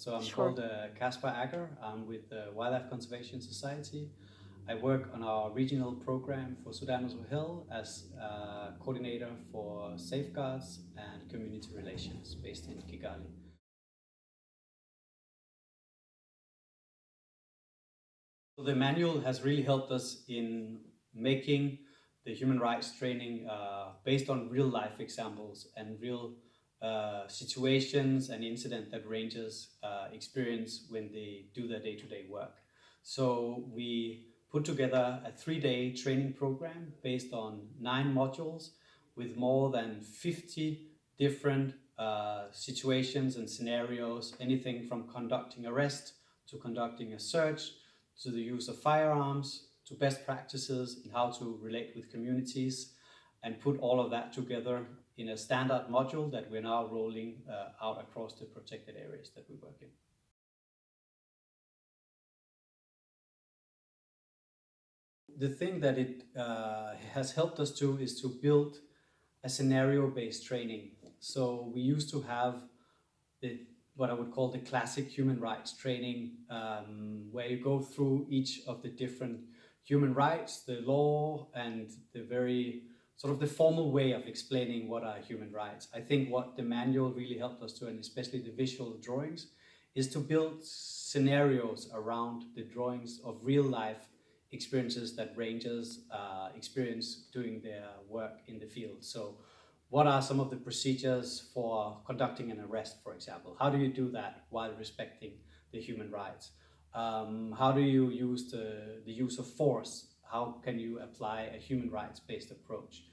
So I'm Sure. called Caspar Acker. I'm with the Wildlife Conservation Society. I work on our regional program for Sudan Hill as coordinator for safeguards and community relations based in Kigali. So the manual has really helped us in making the human rights training based on real life examples and real situations and incidents that rangers experience when they do their day-to-day work. So we put together a 3-day training program based on 9 modules with more than 50 different situations and scenarios, anything from conducting arrest to conducting a search, to the use of firearms, to best practices in how to relate with communities, and put all of that together in a standard module that we're now rolling out across the protected areas that we work in. The thing that it has helped us to is to build a scenario-based training. So we used to have what I would call the classic human rights training, where you go through each of the different human rights, the law, and the very sort of the formal way of explaining what are human rights. I think what the manual really helped us to, and especially the visual drawings, is to build scenarios around the drawings of real life experiences that rangers experience doing their work in the field. So what are some of the procedures for conducting an arrest, for example? How do you do that while respecting the human rights? How do you use the use of force? How can you apply a human rights-based approach?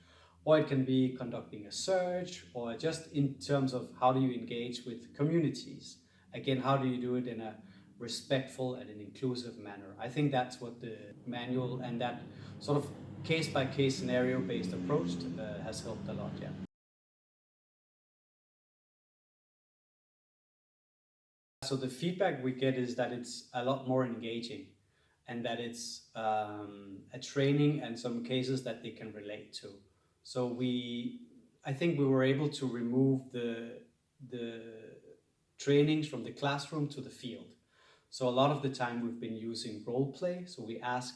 Or it can be conducting a search, or just in terms of how do you engage with communities? Again, how do you do it in a respectful and an inclusive manner? I think that's what the manual and that sort of case-by-case scenario-based approach has helped a lot, yeah. So the feedback we get is that it's a lot more engaging, and that it's a training and some cases that they can relate to. So I think we were able to remove the trainings from the classroom to the field. So a lot of the time we've been using role play. So we ask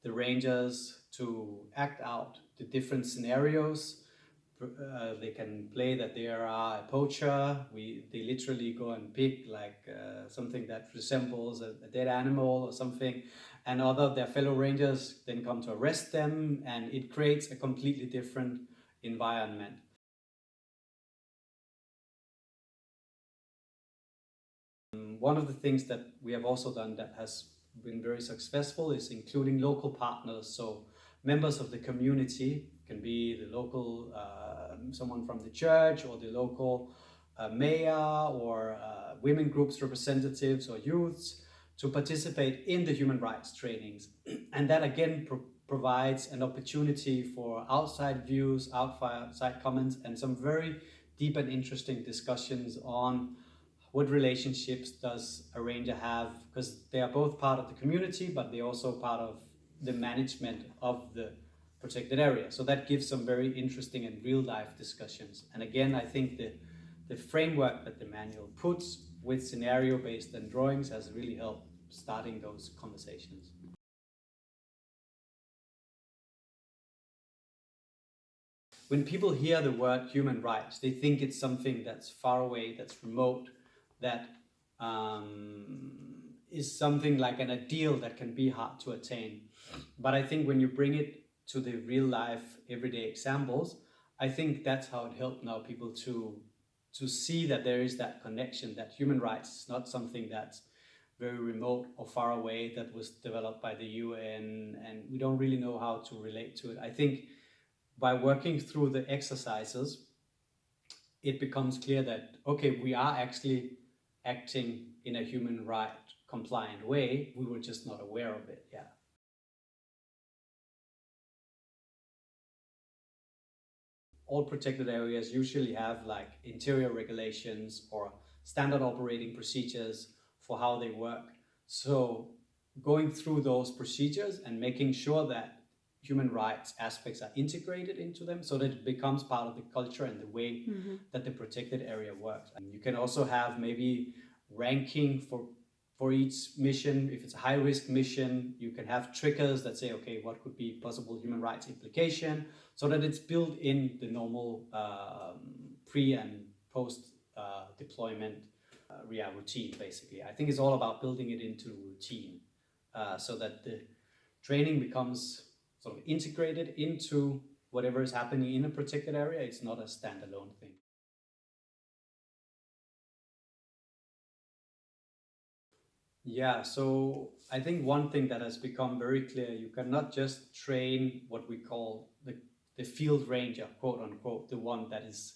the rangers to act out the different scenarios. They can play that they are a poacher. They literally go and pick like something that resembles a dead animal or something, and other of their fellow rangers then come to arrest them, and it creates a completely different environment. One of the things that we have also done that has been very successful is including local partners. So members of the community can be the local, someone from the church, or the local mayor, or women groups representatives, or youths, to participate in the human rights trainings. And that again provides an opportunity for outside views, outside comments, and some very deep and interesting discussions on what relationships does a ranger have, because they are both part of the community, but they're also part of the management of the protected area. So that gives some very interesting and real life discussions. And again, I think the framework that the manual puts with scenario based and drawings has really helped starting those conversations. When people hear the word human rights, they think it's something that's far away, that's remote, that is something like an ideal that can be hard to attain. But I think when you bring it to the real life, everyday examples, I think that's how it helped now people to see that there is that connection, that human rights is not something that's very remote or far away, that was developed by the UN, and we don't really know how to relate to it. I think by working through the exercises, it becomes clear that, okay, we are actually acting in a human right compliant way. We were just not aware of it, yeah. All protected areas usually have like interior regulations or standard operating procedures for how they work. So going through those procedures and making sure that human rights aspects are integrated into them so that it becomes part of the culture and the way that the protected area works. And you can also have maybe ranking for each mission. If it's a high risk mission, you can have triggers that say, okay, what could be possible human rights implication, so that it's built in the normal pre and post deployment routine. Basically, I think it's all about building it into routine, so that the training becomes sort of integrated into whatever is happening in a protected area. It's not a standalone thing. Yeah, so I think one thing that has become very clear, you cannot just train what we call the field ranger, quote unquote, the one that is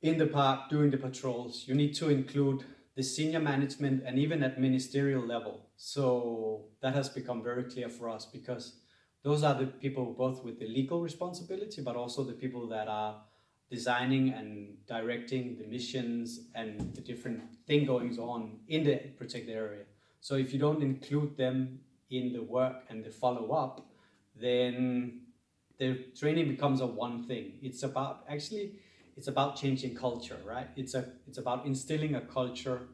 in the park doing the patrols. You need to include the senior management and even at ministerial level. So that has become very clear for us, because those are the people both with the legal responsibility, but also the people that are designing and directing the missions and the different thing goings on in the protected area. So if you don't include them in the work and the follow-up, then the training becomes a one thing. It's about changing culture, right? It's about instilling a culture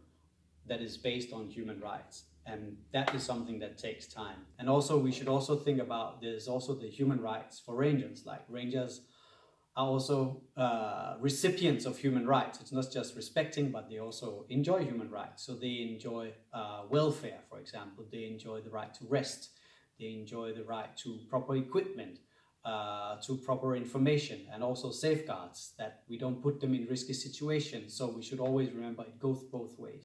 that is based on human rights, and that is something that takes time. And also we should also think about, there's also the human rights for rangers. Like, rangers are also recipients of human rights. It's not just respecting, but they also enjoy human rights. So they enjoy welfare, for example. They enjoy the right to rest. They enjoy the right to proper equipment, to proper information, and also safeguards that we don't put them in risky situations. So we should always remember it goes both ways.